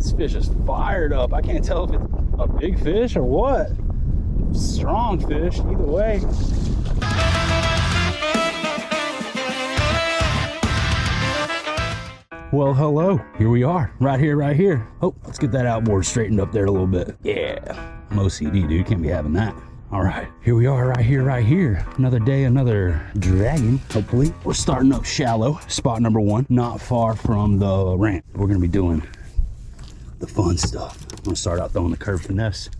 This fish is fired up. I can't tell if it's a big fish or what. Strong fish, either way. Well, hello, here we are, right here. Oh, let's get that outboard straightened up there a little bit. Yeah, I'm OCD, dude, can't be having that. All right, here we are, right here. Another day, another dragon, hopefully. We're starting up shallow, spot number 1, not far from the ramp. We're gonna be doing the fun stuff. I'm gonna start out throwing the curve finesse.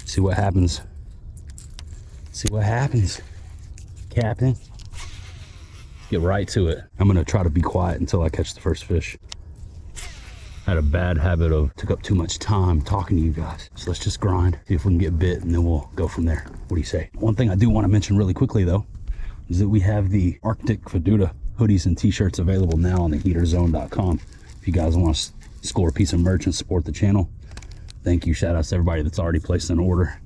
See what happens. Captain. Get right to it. I'm gonna try to be quiet until I catch the first fish. I had a bad habit of took up too much time talking to you guys. So let's just grind, see if we can get bit, and then we'll go from there. What do you say? One thing I do want to mention really quickly though, is that we have the Arctic Faduta hoodies and t-shirts available now on the heaterzone.com. If you guys want to score a piece of merch and support the channel, thank you. Shout out to everybody that's already placed an order.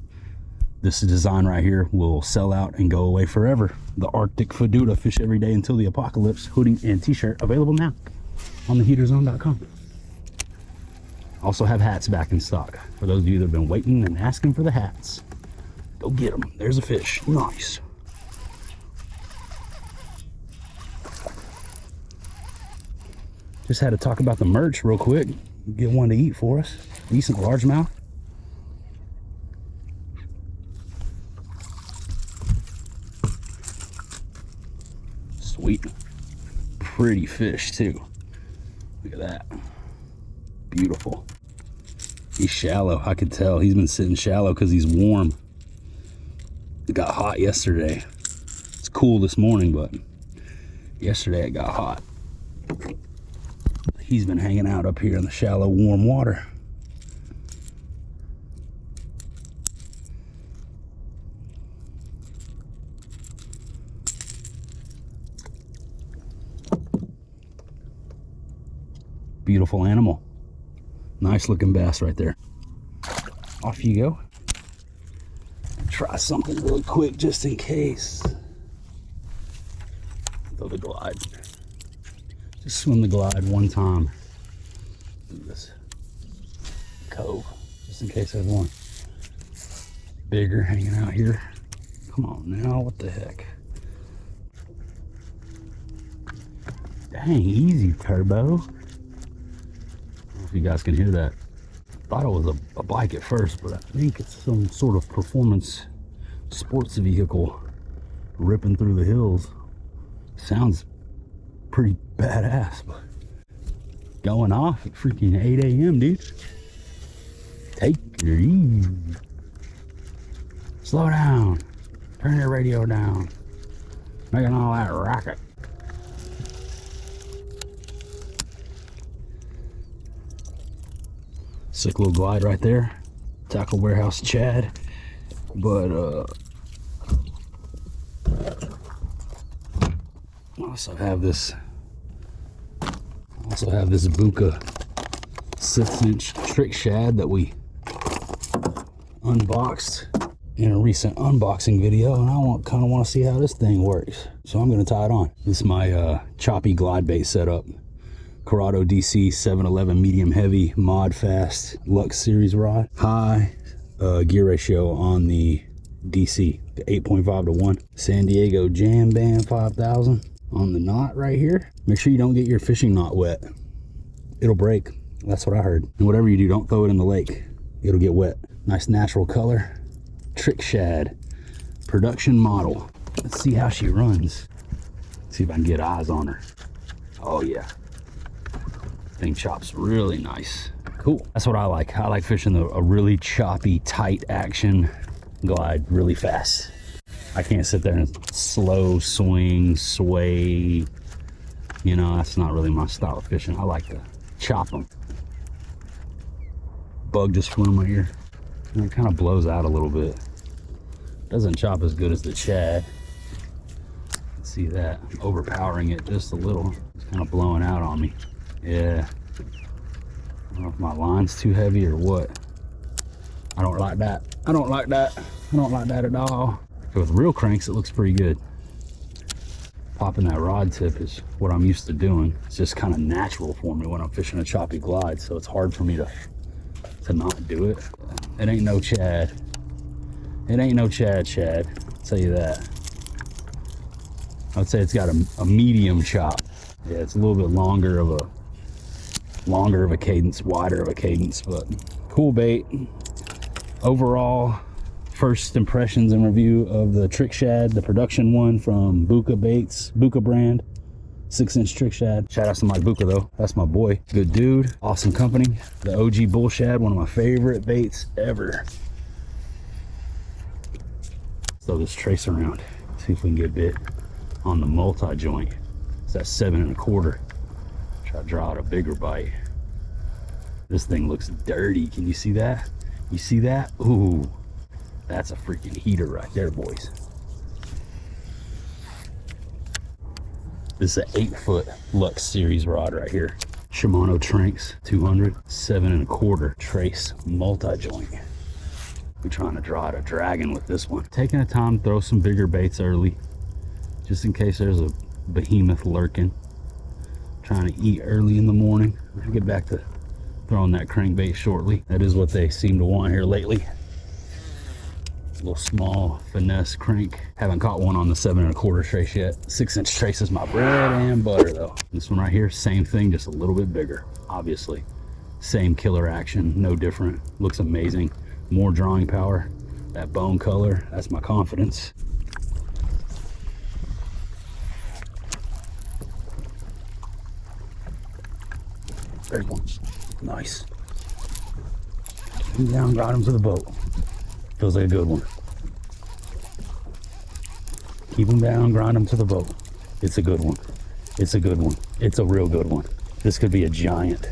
This design right here will sell out and go away forever. The Arctic Faduta fish every day until the apocalypse hoodie and t-shirt available now on the heaterzone.com. Also have hats back in stock for those of you that have been waiting and asking for the hats. Go get them. There's a fish. Nice. Just had to talk about the merch real quick. Get one to eat for us. Decent largemouth. Sweet. Pretty fish too. Look at that. Beautiful. He's shallow. I could tell he's been sitting shallow because he's warm. It got hot yesterday. It's cool this morning, but yesterday it got hot. He's been hanging out up here in the shallow, warm water. Beautiful animal. Nice looking bass right there. Off you go. Try something really quick just in case. Throw the glide. Just swim the glide one time through this cove, just in case there's one bigger hanging out here. Come on now, what the heck? Dang, easy, Turbo. If you guys can hear that. Thought it was a bike at first, but I think it's some sort of performance sports vehicle ripping through the hills. Sounds pretty badass, but going off at freaking 8 a.m. dude. Take it easy. Slow down. Turn your radio down. Making all that racket. Sick little glide right there. Tackle Warehouse Chad. But I also have this Buka 6-inch Trick Shad that we unboxed in a recent unboxing video, and I kind of want to see how this thing works. So I'm going to tie it on. This is my choppy glide bait setup. Corrado DC 711 medium heavy mod fast Lux series rod. High gear ratio on the DC, the 8.5 to 1. San Diego Jam Band 5000 on the knot right here. Make sure you don't get your fishing knot wet. It'll break. That's what I heard. And whatever you do, don't throw it in the lake. It'll get wet. Nice natural color. Trick Shad production model. Let's see how she runs. See if I can get eyes on her. Oh yeah. Thing chops really nice. Cool. That's what I like. I like fishing a really choppy, tight action glide really fast. I can't sit there and slow swing, sway. You know, that's not really my style of fishing. I like to chop them. Bug just flew in my ear. And it kind of blows out a little bit. Doesn't chop as good as the Chad. See that? I'm overpowering it just a little. It's kind of blowing out on me. Yeah. I don't know if my line's too heavy or what. I don't like that. I don't like that. I don't like that at all. With real cranks, it looks pretty good. Popping that rod tip is what I'm used to doing. It's just kind of natural for me when I'm fishing a choppy glide, so it's hard for me to not do it. It ain't no Chad. It ain't no Chad Shad, I'll tell you that. I would say it's got a medium chop. Yeah, it's a little bit longer of a cadence, wider of a cadence, but cool bait. Overall, first impressions and review of the Trick Shad, the production one from Buka Baits, Buka brand, 6-inch Trick Shad. Shout out to Mike Buka though, that's my boy. Good dude, awesome company. The OG Bull Shad, one of my favorite baits ever. Throw this trace around, see if we can get bit on the multi-joint. It's that 7 1/4. Try to draw out a bigger bite. This thing looks dirty, can you see that? You see that? Ooh. That's a freaking heater right there, boys. This is an 8-foot Lux Series rod right here. Shimano Tranks 200, 7 1/4 trace multi-joint. We're trying to draw out a dragon with this one. Taking the time to throw some bigger baits early, just in case there's a behemoth lurking. Trying to eat early in the morning. I'll get back to throwing that crankbait shortly. That is what they seem to want here lately. A little small finesse crank. Haven't caught one on the 7 1/4 trace yet. 6-inch trace is my bread and butter though. This one right here, same thing, just a little bit bigger. Obviously, same killer action, no different. Looks amazing. More drawing power. That bone color, that's my confidence. There's one. Nice. Keep him down, got him to the boat. Feels like a good one. Keep him down, grind him to the boat. It's a good one. It's a good one. It's a real good one. This could be a giant.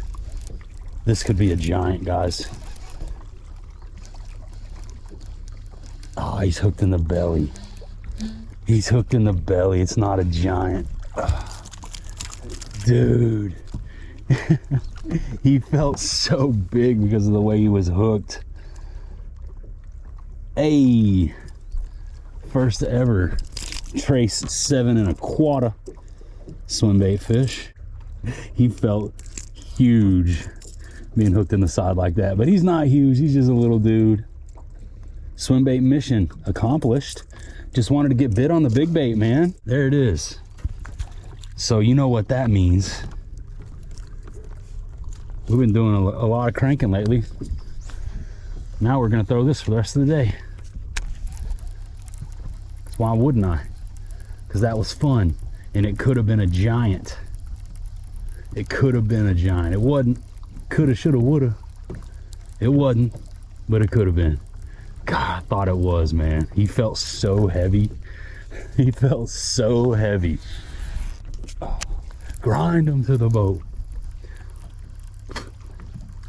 This could be a giant, guys. Oh, he's hooked in the belly. He's hooked in the belly. It's not a giant. Oh, dude. He felt so big because of the way he was hooked. Hey, first ever trace 7 1/4 swimbait fish. He felt huge being hooked in the side like that, but he's not huge, he's just a little dude. Swimbait mission accomplished. Just wanted to get bit on the big bait, man. There it is. So you know what that means. We've been doing a lot of cranking lately. Now we're gonna throw this for the rest of the day. Why wouldn't I? Because that was fun, and it could have been a giant. It could have been a giant. It wasn't. Coulda, shoulda, woulda. It wasn't, but it could have been. God, I thought it was, man. He felt so heavy. He felt so heavy. Oh, grind him to the boat.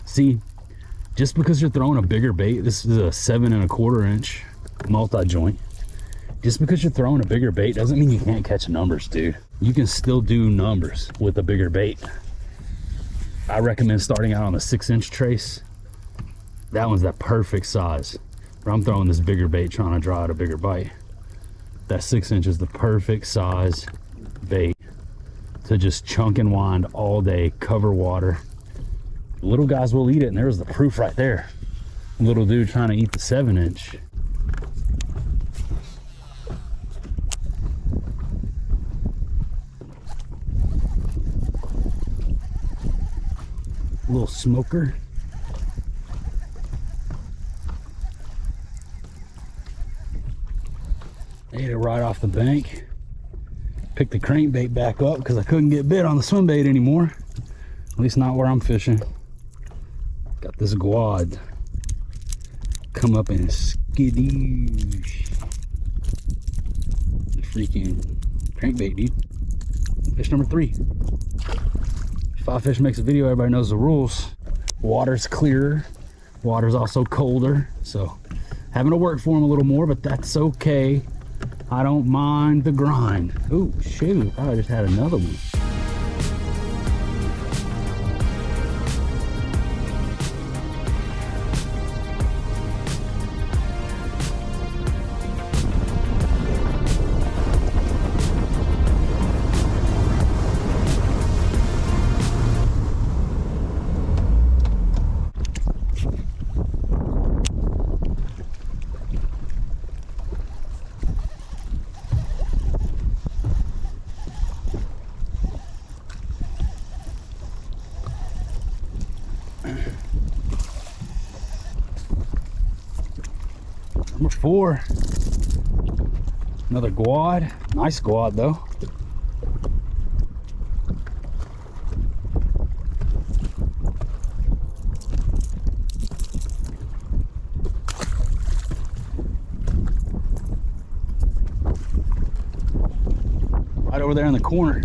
See, just because you're throwing a bigger bait, this is a 7 1/4 inch multi-joint. Just because you're throwing a bigger bait doesn't mean you can't catch numbers, dude. You can still do numbers with a bigger bait. I recommend starting out on the 6-inch trace. That one's that perfect size. Where I'm throwing this bigger bait trying to draw out a bigger bite. That 6-inch is the perfect size bait to just chunk and wind all day, cover water. Little guys will eat it, and there's the proof right there. Little dude trying to eat the 7-inch. Little smoker. Ate it right off the bank. Picked the crankbait back up because I couldn't get bit on the swimbait anymore. At least not where I'm fishing. Got this guad come up and skidoosh. The freaking crankbait, dude. Fish number 3. Five Fish makes a video, everybody knows the rules. Water's clearer, water's also colder, so having to work for him a little more, but that's okay. I don't mind the grind. Ooh, shoot, I just had another one. Number 4. Another quad. Nice quad though. Right over there in the corner.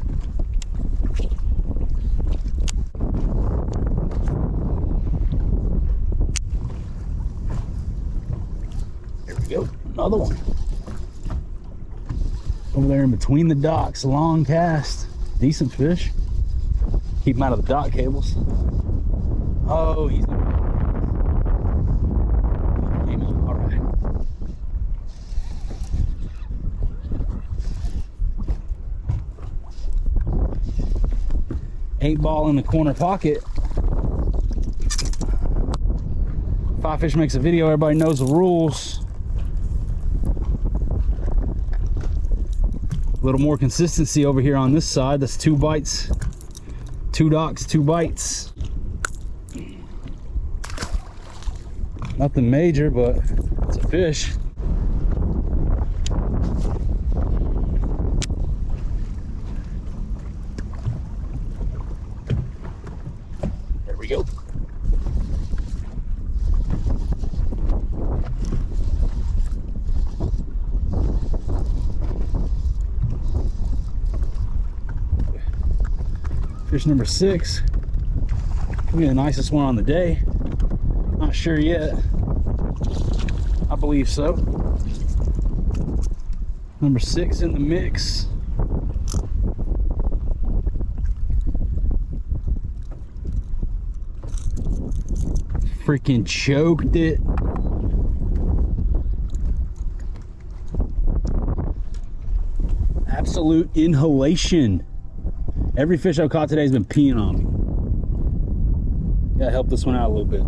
There we go. Another one. Over there in between the docks, long cast. Decent fish. Keep him out of the dock cables. Oh, he's came out. All right. Eight ball in the corner pocket. Five Fish makes a video, everybody knows the rules. A little more consistency over here on this side. That's 2 bites, 2 docks, 2 bites. Nothing major, but it's a fish. There we go. Fish number 6. Could be the nicest one on the day. Not sure yet. I believe so. Number 6 in the mix. Freaking choked it. Absolute inhalation. Every fish I've caught today has been peeing on me. Gotta help this one out a little bit.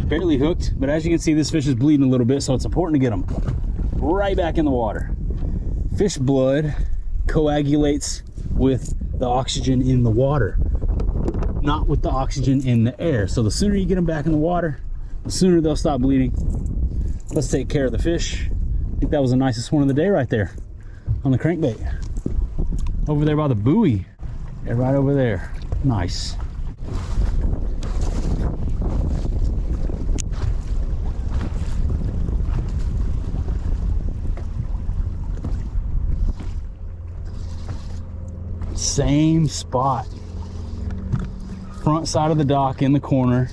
Barely hooked, but as you can see, this fish is bleeding a little bit, so it's important to get them right back in the water. Fish blood coagulates with the oxygen in the water, not with the oxygen in the air. So the sooner you get them back in the water, the sooner they'll stop bleeding. Let's take care of the fish. I think that was the nicest one of the day right there on the crankbait. Over there by the buoy. Yeah, right over there. Nice. Same spot. Front side of the dock in the corner.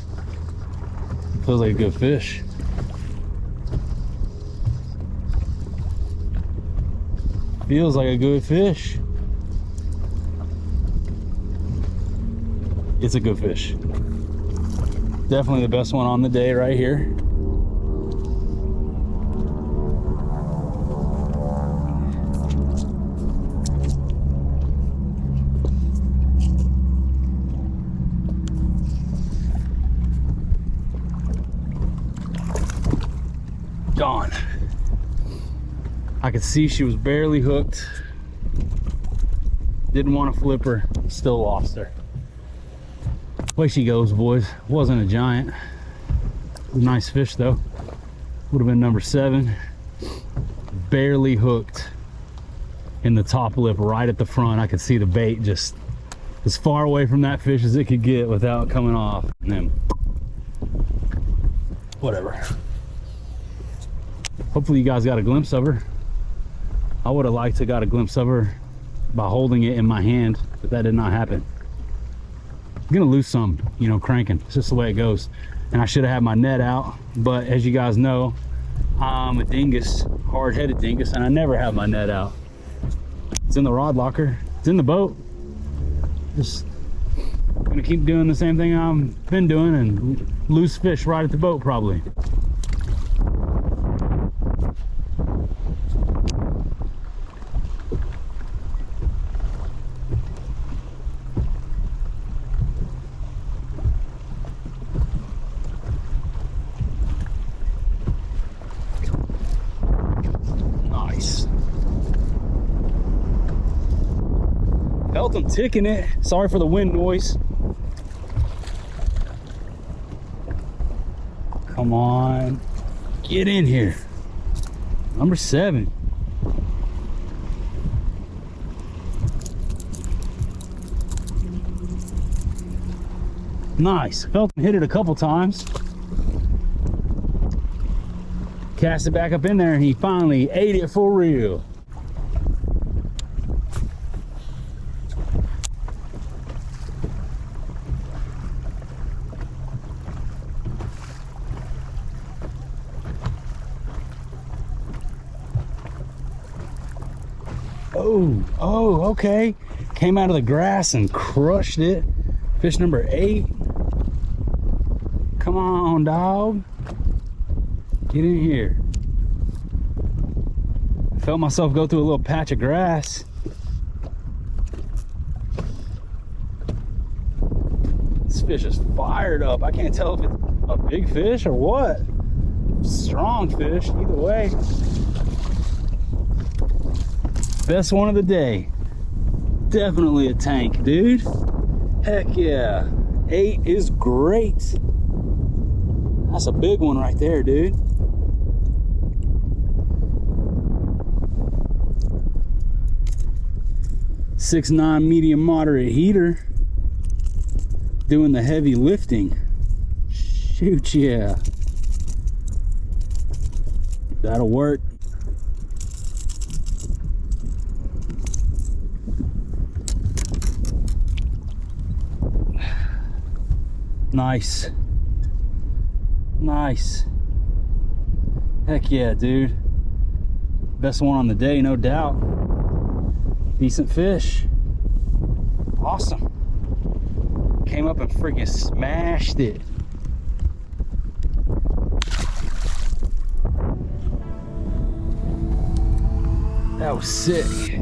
Feels like a good fish. Feels like a good fish. It's a good fish. Definitely the best one on the day right here. Gone. I could see she was barely hooked. Didn't want to flip her, still lost her. Way she goes, boys. Wasn't a giant. Nice fish though. Would have been number 7. Barely hooked in the top lip right at the front. I could see the bait just as far away from that fish as it could get without coming off. And then whatever. Hopefully you guys got a glimpse of her. I would have liked to got a glimpse of her by holding it in my hand, but that did not happen. I'm gonna lose some, you know, cranking. It's just the way it goes. And I should have had my net out, but as you guys know, I'm a dingus, hard-headed dingus, and I never have my net out. It's in the rod locker. It's in the boat. Just gonna keep doing the same thing I've been doing and lose fish right at the boat probably. Felt him ticking it. Sorry for the wind noise. Come on. Get in here. Number 7. Nice. Felt him hit it a couple times. Cast it back up in there and he finally ate it for real. Oh, okay. Came out of the grass and crushed it. Fish number 8. Come on, dog. Get in here. Felt myself go through a little patch of grass. This fish is fired up. I can't tell if it's a big fish or what. Strong fish, either way. Best one of the day. Definitely a tank, dude. Heck yeah. 8 is great. That's a big one right there, dude. .69 medium moderate heater. Doing the heavy lifting. Shoot, yeah. That'll work. Nice. Nice. Heck yeah, dude. Best one on the day, no doubt. Decent fish. Awesome. Came up and freaking smashed it. That was sick.